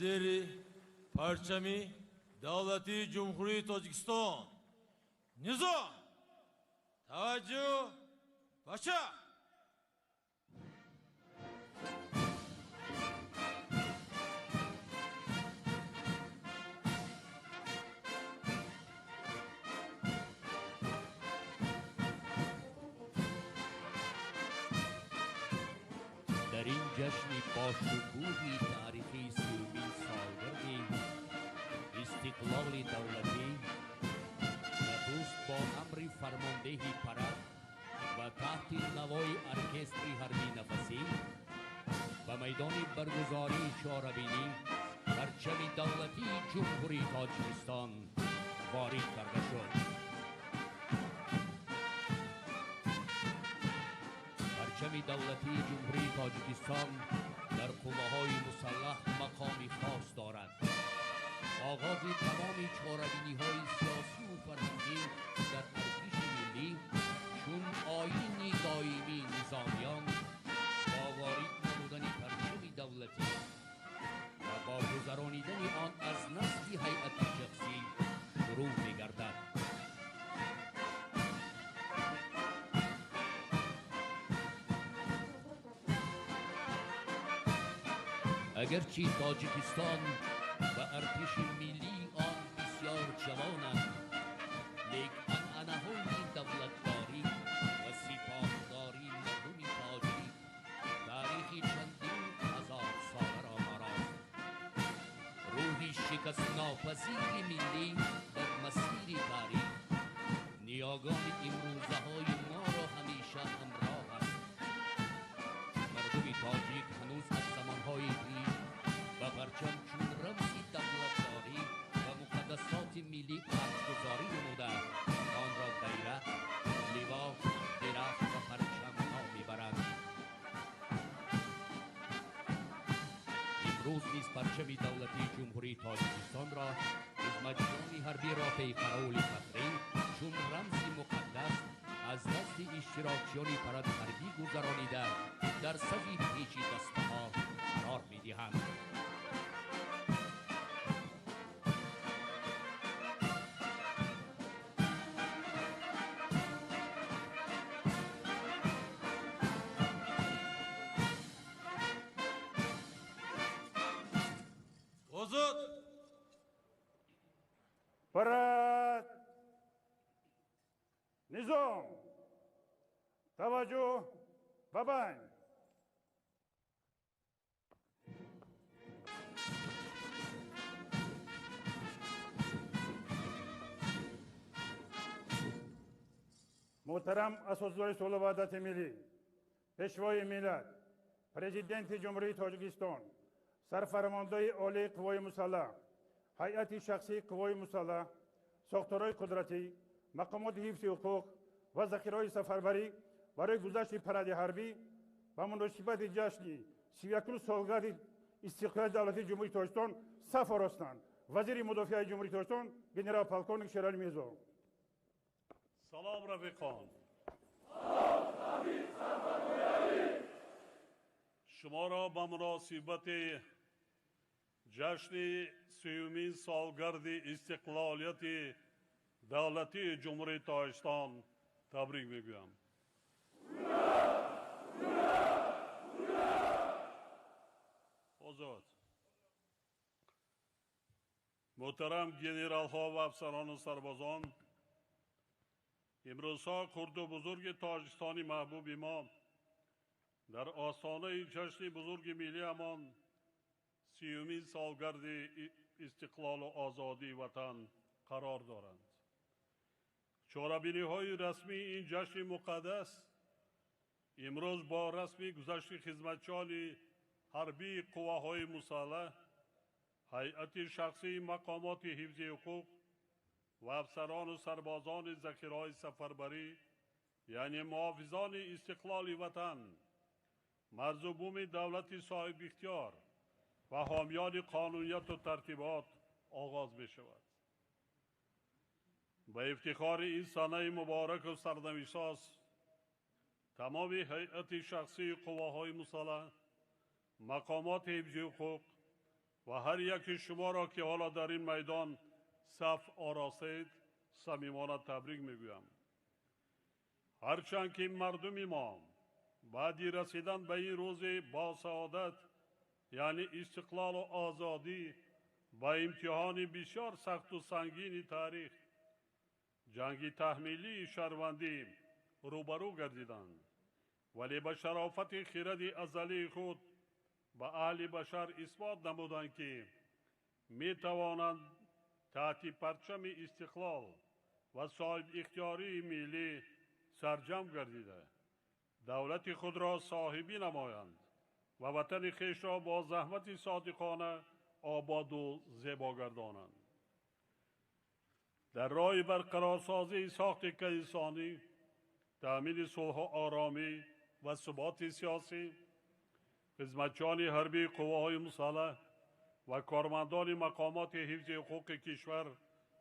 زیر پرچم دولت جمهوری تاجیکستان. نظام توجه باشه. در این جشن باشکوهی تاریخی 30 سالگرد استقلال دولتی نخست با امر فرماندهی پرد و تحت نوای ارکستر حربی نفسی به میدان برگزاری چهاربینی پرچم دولتی جمهوری تاجیکستان وارد کرده شد. پرچم دولتی جمهوری تاجیکستان در قوه‌های مسلح مقامی خاص دارد. آغاز تمام چهاربینی‌های سیاسی و فرهنگی در ارتش ملی چون آیین دائمی نظامیان با وارد نمودن پرچم دولتی و با گذرانیدن آن از نزد هیئت شخصی شروع می‌گردد. اگرچه تاجیکستان و ارتش ملی آن بسیار جوانند، لیکن انعنه‌های دولتداری و سپاهداری مردم تاجیک تاریخی چندین هزار ساله را دارد. روحی شکست ناپذیر ملی در مسیر تاریخ نیاگان امروزه های ما را همیشه همراه است. مردم تاجیک هنوز از زمانهای پیش و پرچم چون رمزی دولتداری و مقدسات ملی ارزگذاری نموده آن را بیرق، لوا، درخت و پرچم نام میبرند. امروز نیز پرچم دولتی جمهوری تاجیکستان را خدمتگزاران حربی را پیکرول فخری چون رمزی مقدس از نزد اشتراکیان پرد حربی گذرانیده در صف پیچ دسته‌ها قرار می‌دهند. آزاد پرد نظام توجه ببند. محترم اساتذه صلح و وحدت ملی، پیشوای ملت، پرزیدنت جمهوری تاجیکستان، سرفرمانده عالی قوای مسلح، هیئت شخصی قوای مسلح، ساختارهای قدرتی، مقامات حفظ حقوق و ذخیره‌های سفربری برای گذشت پرد حربی و مناسبت جشن 31 سالگرد استقلال دولتی جمهوری تاجیکستان صف آراستند. وزیر مدافع جمهوری تاجیکستان گنرال پالکونیک شیرعلی میرزا. سلام رفیقان. شما را به مناسبت جشن 30 سالگرد استقلالیت دولتی جمهوری تاجیکستان تبریک میگویم. آزاد. محترم گنرال ها و افسران و سربازان، امروزها خرد و بزرگ تاجیکستانی محبوب ما در آستانه جشن بزرگ ملی امان 30 سالگرد استقلال و آزادی وطن قرار دارند. چهاربینی های رسمی این جشن مقدس امروز با رسمی گذشت خدمتچیان حربی قواهای مسلح، هیئت شخصی مقامات حفظ حقوق و افسران و سربازان ذخیره‌های سفربری یعنی محافظان استقلال وطن، مرز و بوم دولت صاحب اختیار و حامیان قانونیت و ترتیبات آغاز می شود. به افتخار این سنه مبارک و سرنوشت‌ساز تمام هیئت شخصی قواهای مسلح، مقامات حفظ حقوق و هر یک شما را که حالا در این میدان صف آراستید صمیمانه تبریک میگویم. هرچند که مردم ما بعدی رسیدن به این روز با سعادت یعنی استقلال و آزادی با امتحان بسیار سخت و سنگین تاریخ جنگی تحمیلی شهروندی روبرو گردیدند، ولی به شرافت خرد ازلی خود به اهل بشر اثبات نمودند که می توانند تحت پرچم استقلال و صاحب اختیاری ملی سرجم گردیده دولت خود را صاحبی نمایند و وطن خویش را با زحمت صادقانه آباد و زیبا گردانند. در راه برقرارسازی ساخت انسانی، تأمین صلح و آرامی و ثبات سیاسی، خدمتچیان حربی قواهای مسلح و کارمندان مقامات حفظ حقوق کشور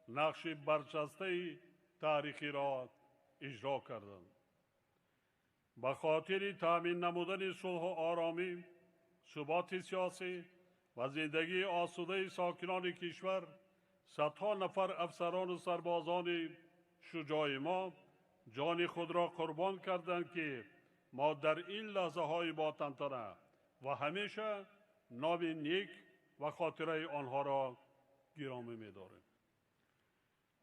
نقش برجسته تاریخی را اجرا کردند. به خاطر تأمین نمودن صلح و آرامی، ثبات سیاسی و زندگی آسوده ساکنان کشور، صدها نفر افسران و سربازان شجاع ما جان خود را قربان کردند که ما در این لحظه های با تنتنه و همیشه نام نیک و خاطره آنها را گرامی می‌داریم.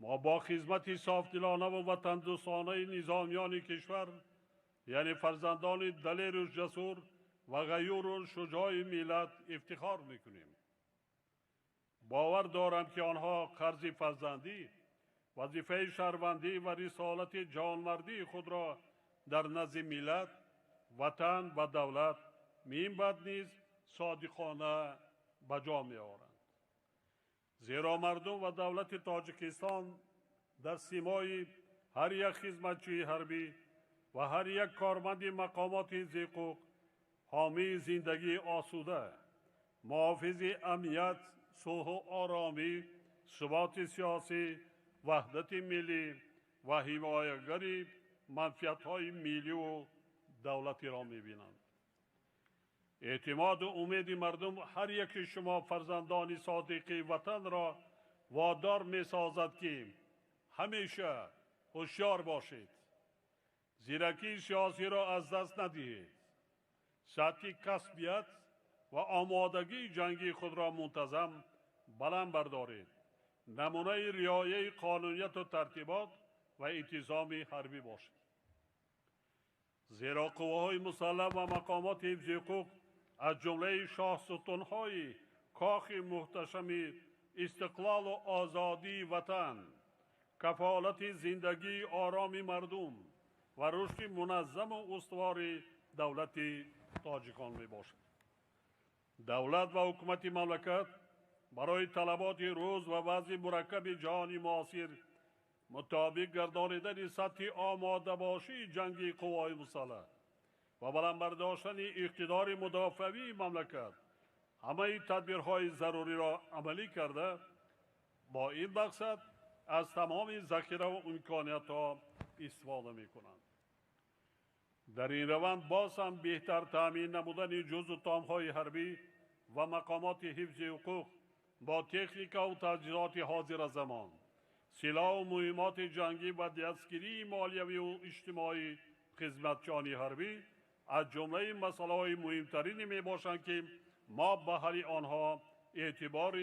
ما با خدمت صافدلانه و وطن دوستانه نظامیان کشور یعنی فرزندان دلیر و جسور و غیور و شجاع ملت افتخار میکنیم. باور دارم که آنها قرض فرزندی، وظیفه شهروندی و رسالت جانمردی خود را در نزد ملت، وطن و دولت من بعد نیز صادقانه به جا می‌آورند. زیرا مردم و دولت تاجیکستان در سیمای هر یک خدمتچی حربی و هر یک کارمند مقامات حقوق حامی زندگی آسوده، محافظ امنیت، صلح و آرامی، ثبات سیاسی، وحدت ملی و حمایتگر منفعت‌های ملی و دولتی را می‌بینند. اعتماد و امید مردم هر یک شما فرزندان صادق وطن را وادار می‌سازد که همیشه هوشیار باشید، زیرکی سیاسی را از دست ندهید، سطح کسبیت و آمادگی جنگی خود را منتظم بلند بردارید، نمونه رعایت قانونیت و ترتیبات و انتظام حربی باشید. زیرا قواهای مسلح و مقامات حفظ حقوق از جمله شاه ستونهای کاخ محتشم استقلال و آزادی وطن، کفالت زندگی آرام مردم و رشد منظم و استوار دولت تاجیکان می باشد. دولت و حکومت مملکت برای طلبات روز و وضع مرکب جهانی معاصر مطابق گردانیدن سطح آماده باشی جنگی قوای مسلح و بلند برداشتن اقتدار مدافعی مملکت همه تدبیرهای ضروری را عملی کرده با این مقصد از تمام ذخیره و امکانیت‌ها استفاده می‌کنند. در این روند باز هم بهتر تامین نمودن جزء تام‌های حربی و مقامات حفظ حقوق با تکنیک و تجهیزات حاضر زمان، سلاح و مهمات جنگی و دستگیری مالیوی و اجتماعی خدمتچیان حربی از جمله مسائل مهمترین می باشند که ما به حل آنها اعتبار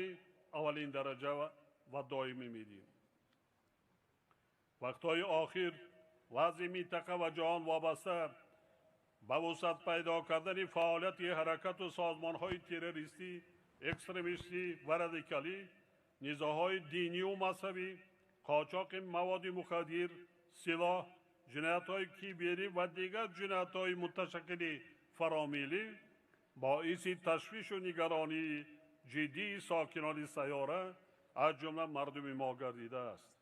اولین درجه و دائمی میدیم. وقتهای آخر وضع منطقه و جهان وابسته به وسعت پیدا کردن فعالیت حرکت و سازمان‌های تروریستی، اکستریمیستی و رادیکالی، نزاع‌های دینی و مذهبی، قاچاق مواد مخدر، سلاح، جنایت‌های کیبری و دیگر جنایت‌های متشکل فرامیلی باعث تشویش و نگرانی جدی ساکنان سیاره از جمله مردم ما گردیده است.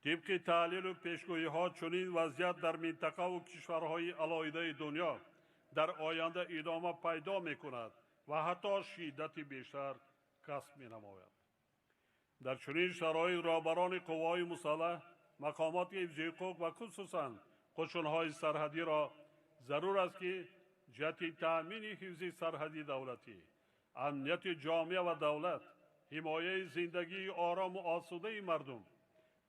طبق تحلیل و پیشگویی‌ها چنین وضعیت در منطقه و کشورهای علاهده دنیا در آینده ادامه پیدا می‌کند و حتی شدت بیشتر کسب می‌نماید. در چنین شرایط رهبران قوای مسلح، مقامات حفظ حقوق و خصوصاً قشون‌های سرحدی را ضرور است که جهت تأمین حفظ سرحدی دولتی امنیت جامعه و دولت، حمایه زندگی آرام و آسوده مردم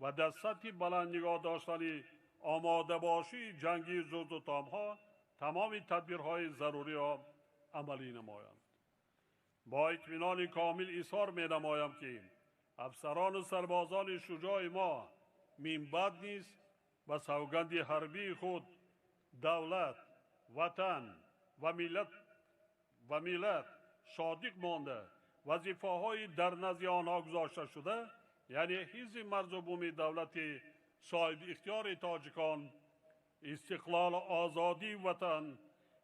و در سطح بلند نگاه داشتن آماده باشی جنگی زود و تامها تمام تدبیرهای ضروری را عملی نمایند. با اطمینان کامل اظهار می نمایم که افسران و سربازان شجاع ما منبعد نیست و سوگند حربی خود دولت، وطن و ملت صادق مانده وظیفه‌های در نزد آنها گذاشته شده، یعنی حفظ مرز و بوم دولت صاحب اختیار تاجیکان، استقلال و آزادی وطن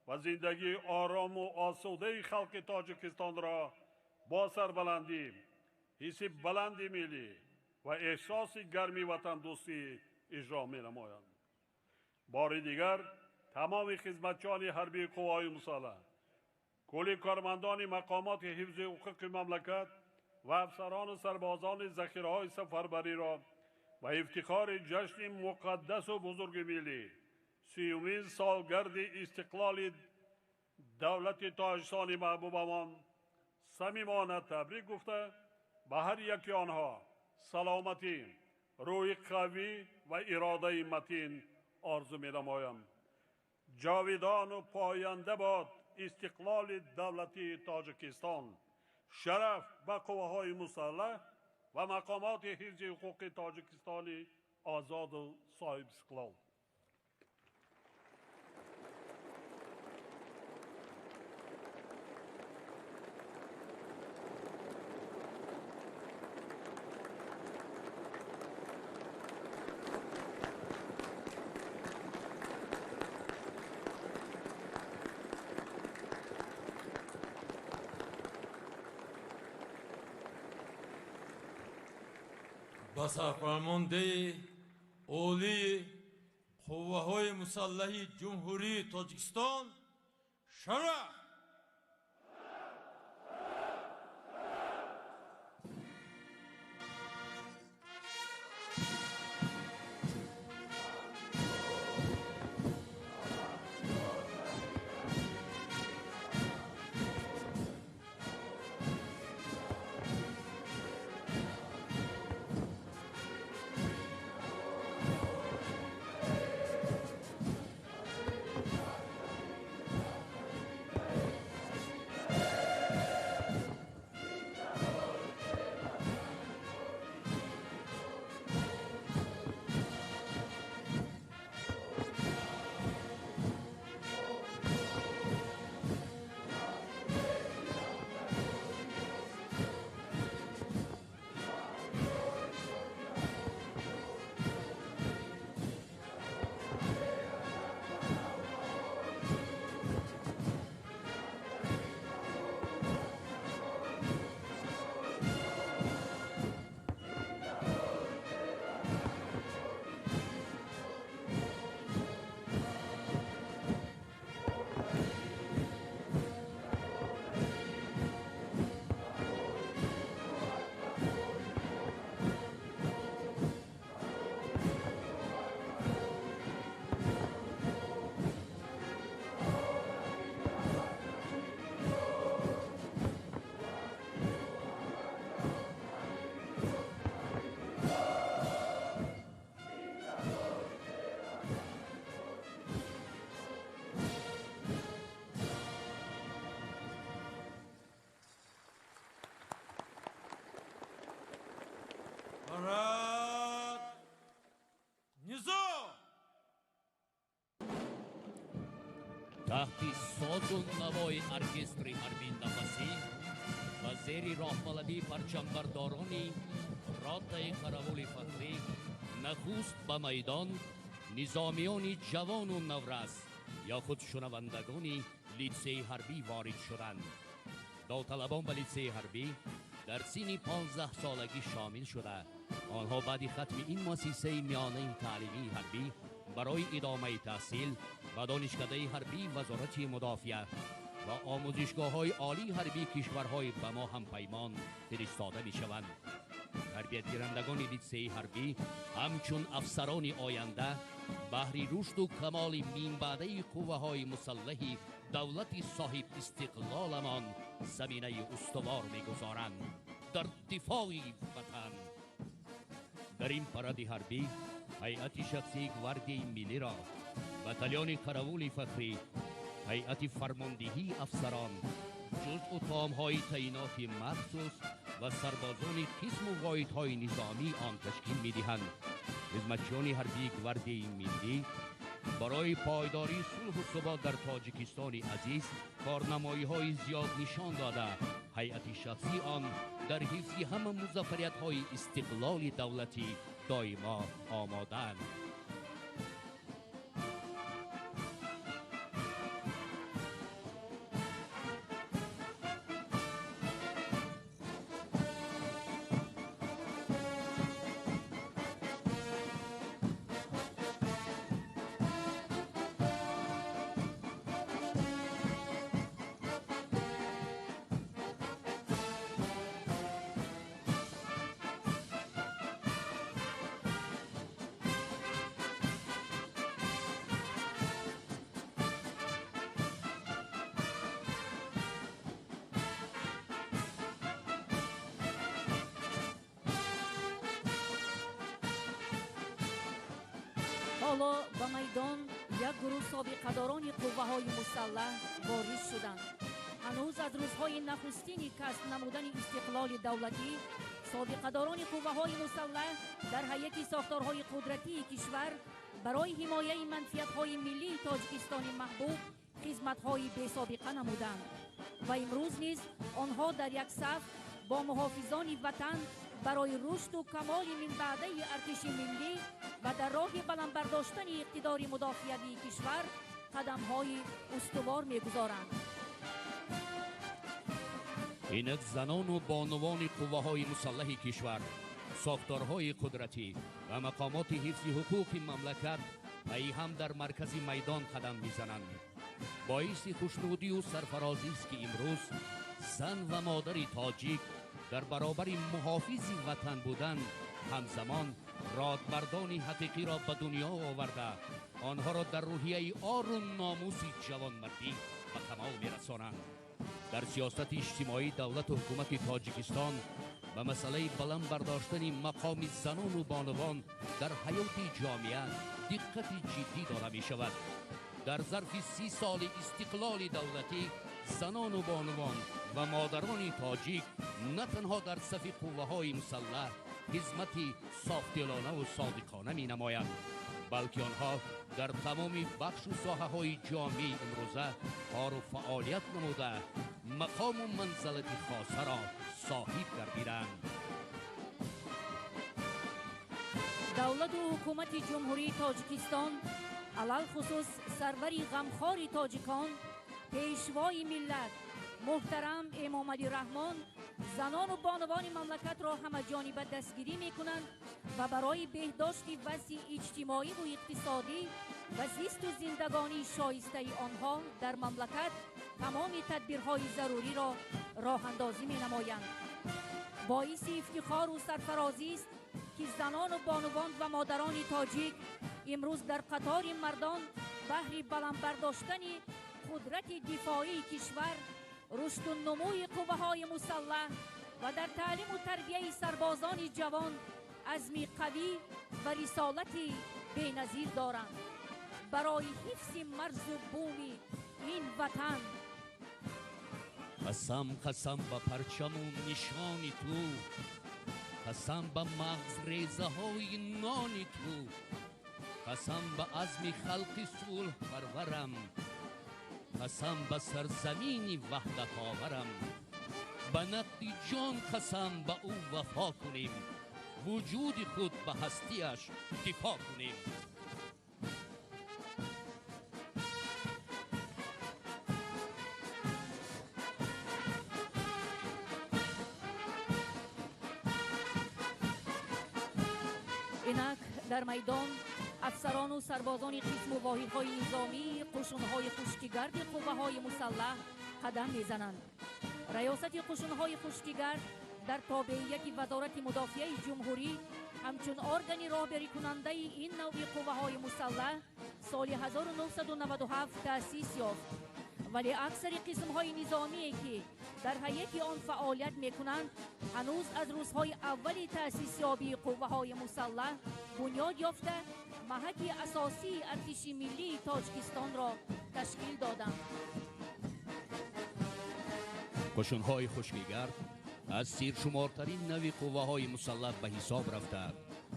و زندگی آرام و آسوده خلق تاجیکستان را با سربلندی، حس بلند ملی و احساس گرمی وطن دوستی اجرا می نمایند. بار دیگر تمام خدمتچیان حربی قوای مسلح، کل کارمندان مقامات حفظ حقوق مملکت و افسران و سربازان ذخیره‌های سفربری را و افتخار جشن مقدس و بزرگ ملی 30 سالگرد استقلال دولت تاجیکستان محبوبمان صمیمانه تبریک گفته به هر یکی آنها سلامتی، روح قوی و اراده متین آرزو می نمایم. جاویدان و پاینده باد استقلال دولتی تاجیکستان. شرف به قواهای مسلح و مقامات حفظ حقوق تاجیکستان آزاد و صاحب استقلال. با سرفرمانده عالی قوه‌های مسلح جمهوری تاجیکستان شرف. مراد نظام تحت ساز و نوای ارکستر حربی نفسی و زیر راهبردی پرچمبرداران رادع قراول فخری نخست به میدان نظامیان جوان و نورس یا خود شنوندگان لیسه حربی وارد شدند. داوطلبان به لیسه حربی در سن 15 سالگی شامل شده. آنها بعد ختم این مؤسسه میانه تعلیمی حربی برای ادامه تحصیل و دانشکده حربی وزارت مدافعه و آموزشگاه‌های عالی حربی کشورهای به ما هم پیمان فرستاده می‌شوند. تربیت گیرندگان لیسه حربی همچون افسران آینده بهر رشد و کمال منبعده قوه‌های مسلح دولت صاحب استقلالمان زمینه استوار می‌گذارند در دفاع وطن. در این پرد حربی هیئت شخصی گواردی ملی را، بتالون کراول فخری، هیئت فرماندهی افسران، جزء تام‌های تعینات مخصوص و سربازان قسم و واحدهای نظامی آن تشکیل می‌دهند. خدمتیان حربی گواردی ملی برای پایداری صلح و ثبات در تاجیکستان عزیز کارنمایی‌های زیاد نشان داده، هیئت شخصی آن در حفظ همه مظفریت‌های استقلال دولتی دائما آماده‌اند. حالا به میدان یک گروه سابقه‌داران قوه‌های مسلح وارد شدند. هنوز از روزهای نخستین کسب نمودن استقلال دولتی، سابقه‌داران قوه‌های مسلح در هیئت ساختارهای قدرتی کشور برای حمایت منفعت‌های ملی تاجیکستان محبوب خدمت‌های بی‌سابقه نمودند و امروز نیز آنها در یک صف با محافظان وطن برای رشد و کمال من بعده ارتش ملی و در راه بلند برداشتن اقتدار مدافعتی کشور قدم‌های استوار می‌گذارند. اینک زنان و بانوان قوه‌های مسلح کشور، ساختارهای قدرتی و مقامات حفظ حقوق مملکت ای هم در مرکز میدان قدم می‌زنند. باعث خوشنودی و سرفرازی است که امروز زن و مادر تاجیک در برابر محافظ وطن بودن همزمان رادمردان حقیقی را به دنیا آورده، آنها را در روحیه آر و ناموس جوانمردی به کمال می‌رسانند. در سیاست اجتماعی دولت و حکومت تاجیکستان به مسئله بلند برداشتن مقام زنان و بانوان در حیات جامعه دقت جدی داده می شود. در ظرف 30 سال استقلال دولتی، زنان و بانوان و مادران تاجیک نه تنها در صف قوه‌های مسلح خدمت صافدلانه و صادقانه می نمایند، بلکه آنها در تمام بخش و ساحه‌های جامعه امروزه کار و فعالیت نموده مقام و منزلت خاصه را صاحب گردیدند. دولت و حکومت جمهوری تاجیکستان علل خصوص سروری غمخوار تاجیکان پیشوای ملت محترم امام علی رحمان زنان و بانوان مملکت را همه جانبه دستگیری می کنند و برای بهداشت وضع اجتماعی و اقتصادی و زیست و زندگانی شایسته آنها در مملکت تمام تدبیرهای ضروری را راه اندازی می نمایند. باعث افتخار و سرفرازی است که زنان و بانوان و مادران تاجیک امروز در قطار مردان بهر بلند برداشتن قدرت دفاعی کشور، رشد و نموی قوه‌های مسلح و در تعلیم و تربیه سربازان جوان عزمی قوی و رسالتی بی‌نظیر دارند. برای حفظ مرز و بوم این وطن قسم به پرچم و نشان تو، قسم به مغز ریزه های نان تو، قسم به عزم خلق صلح پرورم، قسم به سرزمین وحدت آورم، به نقد جان قسم به او وفا کنیم، وجود خود به هستیش دفاع کنیم. اینک در میدان افسران و سربازان قسم و واحدهای نظامی قشون‌های خشکیگرد قوه‌های مسلح قدم می‌زنند. ریاست قشون‌های خشکیگرد در تابعیت وزارت مدافعه جمهوری همچون ارگان راهبری کننده این نوع قوه‌های مسلح سال 1997 تأسیس یافت ولی اکثر قسم‌های نظامی که در هیئت آن فعالیت می‌کنند هنوز از روزهای اول تأسیس یابی قوه‌های مسلح بنیاد یافته محک اساسی ارتش ملی تاجیکستان را تشکیل دادند. قشون‌های خشکیگرد از سیرشمارترین نوع قوه‌های مسلح به حساب رفته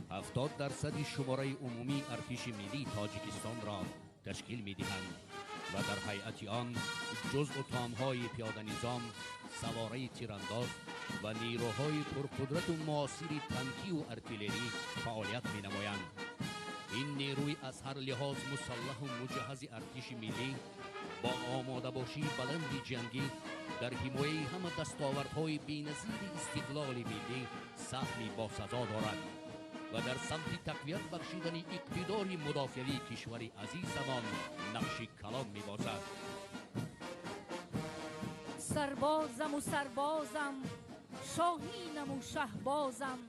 70% شماره عمومی ارتش ملی تاجیکستان را تشکیل می‌دهند و در هیئت آن جزء تام‌های پیاده نظام، سواره تیرانداز و نیروهای پرقدرت و معاصر تانکی و ارتلری فعالیت می‌نمایند. این نیروی از هر لحاظ مسلح و مجهز ارتش ملی با آماده باشی بلند جنگی در حمایه همه دستاوردهای بی‌نظیر استقلال ملی سهمی باسزا دارد و در سمت تقویت بخشیدن اقتدار مدافعی کشور عزیزمان نقش کلان می‌بازد. سربازم و سربازم، شاهینم و شهبازم،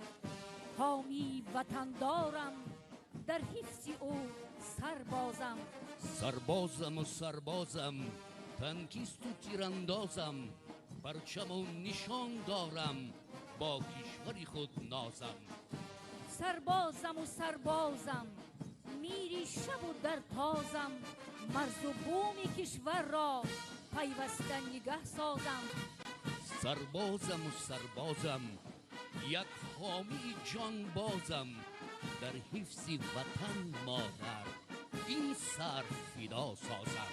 حامی وطندارم، در حفظ او سربازم. سربازم و سربازم، تنکیست و تیراندازم، پرچم و نشان دارم، با کشور خود نازم. سربازم و سربازم، میری شب و در تازم، مرز و بوم کشور را پیوسته نگه سازم. سربازم و سربازم، یک حامی جان بازم، در حفظ وطن مادر این سر فدا سازم.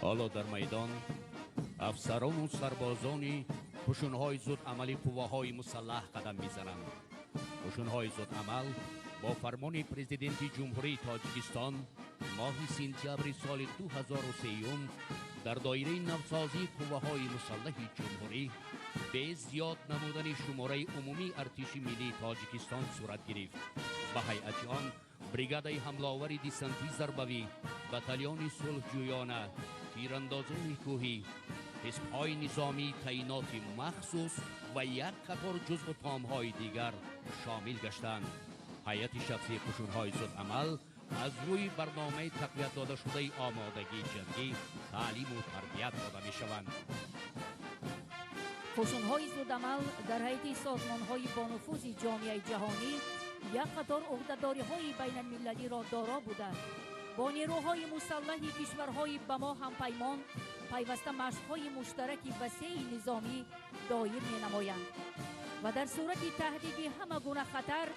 حالا در میدان افسران و سربازان قشون‌های زود عملی قوه‌های مسلح قدم می‌زنند. قشون‌های زود عمل با فرمان پرزیدنت جمهوری تاجیکستان ماه سپتامبر سال 2003 در دایره نوسازی قوه‌های مسلح جمهوری به زیاد نمودن شماره عمومی ارتش ملی تاجیکستان صورت گرفت. به هیئت آن بریگادای حمله‌آور دیسنتی ضربوی، بتالیون صلح‌جویانه، تیراندازان کوهی، حزب‌های نظامی تعیینات مخصوص و یک قطار جزء تام‌های دیگر شامل گشتند. هیئت شخصی قشون‌های زود عمل از روی برنامه تقویت داده شده آمادگی جنگی تعلیم و تربیت داده می‌شوند. قشون‌های زودعمل در هیئت سازمان‌های با نفوذ جامعه جهانی یک قطار عهده‌داری‌های بین المللی را دارا بودند. با نیروهای مسلح کشورهای به ما همپیمان پیوسته مشق‌های مشترک وسیع نظامی دایر می‌نمایند و در صورت تهدید همه گونه خطر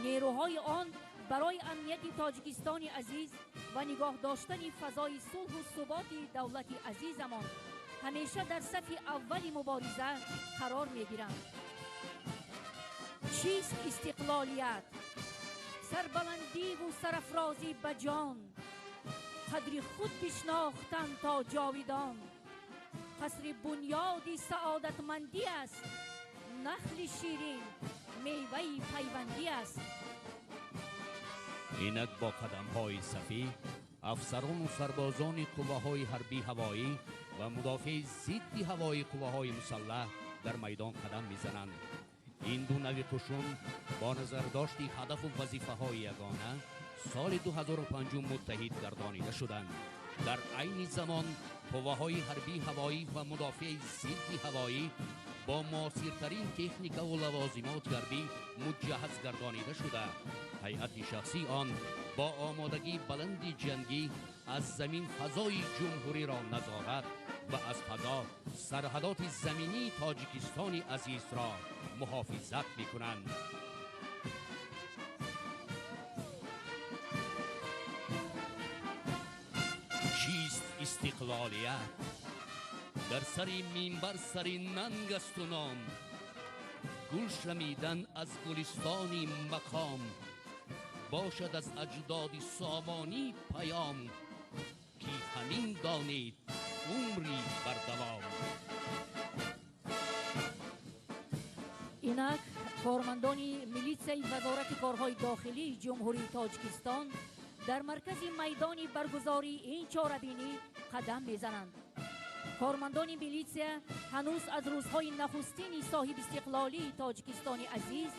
نیروهای آن برای امنیت تاجیکستان عزیز و نگاه داشتن فضای صلح و ثبات دولت عزیزمان همیشه در صف اول مبارزه قرار می‌گیرند. چیست استقلالیت؟ سربلندی و سرافرازی به جان، قدر خود بشناختن تا جاویدان. قصر بنیاد سعادتمندی است، نخل شیرین میوه پیوندی است. اینک با قدم‌های صفی افسران و سربازان قوه‌های حربی هوایی و مدافع ضد هوایی قوه‌های مسلح در میدان قدم می‌زنند. این دو نوع قشون با نظر داشتی هدف و وظیفه‌های یگانه سال 2005 متحد گردانیده شدند. در عین زمان قوه‌های حربی هوایی و مدافع ضد هوایی با معاصرترین تکنیک و لوازمات غربی مجهز گردانیده شده. هیئت شخصی آن با آمادگی بلند جنگی از زمین فضای جمهوری را نظارت و از فضا سرحدات زمینی تاجیکستان عزیز را محافظت می‌کنند. چیست استقلالیت؟ در سر منبر سر ننگ است و نام، گل شمیدن از گلستان مقام، باشد از اجداد سامانی پیام که همین دانید عمری بر دوام. اینک کارمندان میلیسیای وزارت کارهای داخلی جمهوری تاجیکستان در مرکز میدان برگزاری این چاره‌بینی قدم میزنند. کارمندان میلیسیا هنوز از روزهای نخستین صاحب استقلالی تاجیکستان عزیز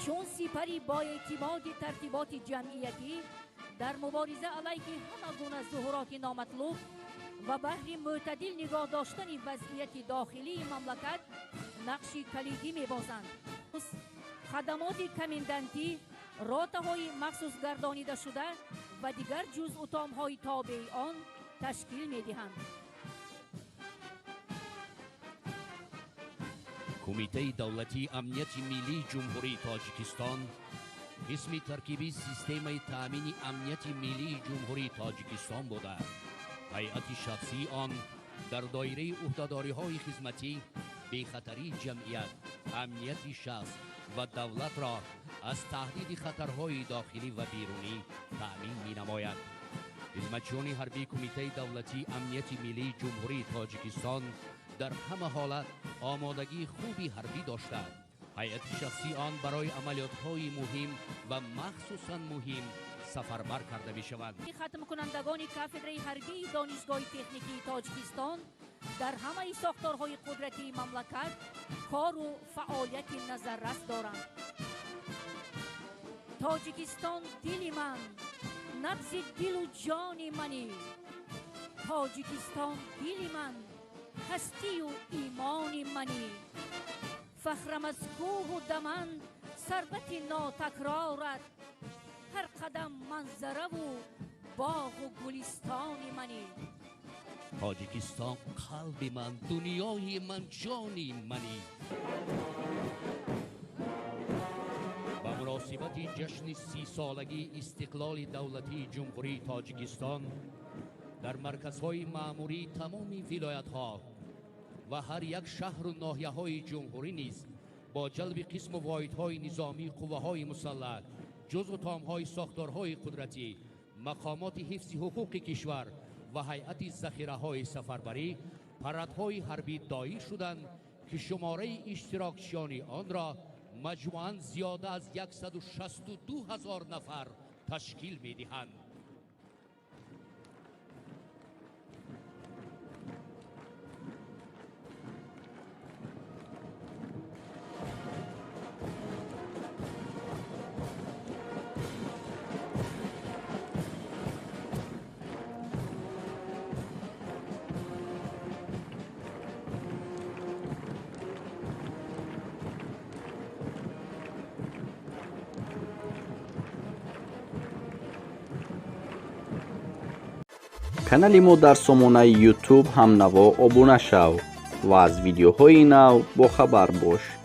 چون سپری با اعتماد ترتیبات جمعیتی در مبارزه علیه همه گونه ظهورات نامطلوب و بهر معتدل نگاه داشتن وضعیت داخلی مملکت نقش کلیدی می‌بازند. خدمات کمینگنتی، راته‌های مخصوص گردانیده شده و دیگر جزء اتام‌های تابع آن تشکیل می‌دهند. کمیته دولتی امنیت ملی جمهوری تاجیکستان اسم ترکیبی سیستم تامین امنیت ملی جمهوری تاجیکستان بوده. هیئت شخصی آن در دایره عهده‌داری‌های خدمتی به خطری جمعیت، امنیت شخص و دولت را از تهدید خطرهای داخلی و بیرونی تأمین می‌نماید. خدمتچیان حربی کمیته دولتی امنیت ملی جمهوری تاجیکستان در همه حالت آمادگی خوبی حربی داشته. هیئت شخصی آن برای عملیات‌های مهم و مخصوصاً مهم سفربر کرده می‌شوند. ختم کنندگان کافدره حربی دانشگاه تکنیکی تاجیکستان در همه ساختارهای قدرتی مملکت کار و فعالیت نظررس دارند. تاجیکستان دل من، نبض دل و جان منی. تاجیکستان دل من، هستی و ایمان منی. فخرم از کوه و دمن، ثروت ناتکرارت، هر قدم منظره و باغ و گلستان منی. تاجیکستان قلب من، دنیای من، جانی منی. با مناسبت جشن 30 سالگی استقلال دولتی جمهوری تاجیکستان در مرکزهای مأموری تمام ولایت‌ها و هر یک شهر و ناحیه‌های جمهوری نیز با جلب قسم و واحدهای نظامی قوه‌های مسلح، جزء تام‌های ساختارهای قدرتی، مقامات حفظ حقوق کشور و هیئت ذخیره‌های سفربری پرت‌های حربی دایر شدند که شماره اشتراکچیان آن را مجموعاً زیاده از 162,000 نفر تشکیل می‌دهند. канали мо дар сомонаи YouTube ҳамнаво обуна шав ва аз видеоҳои нав бохабар бош.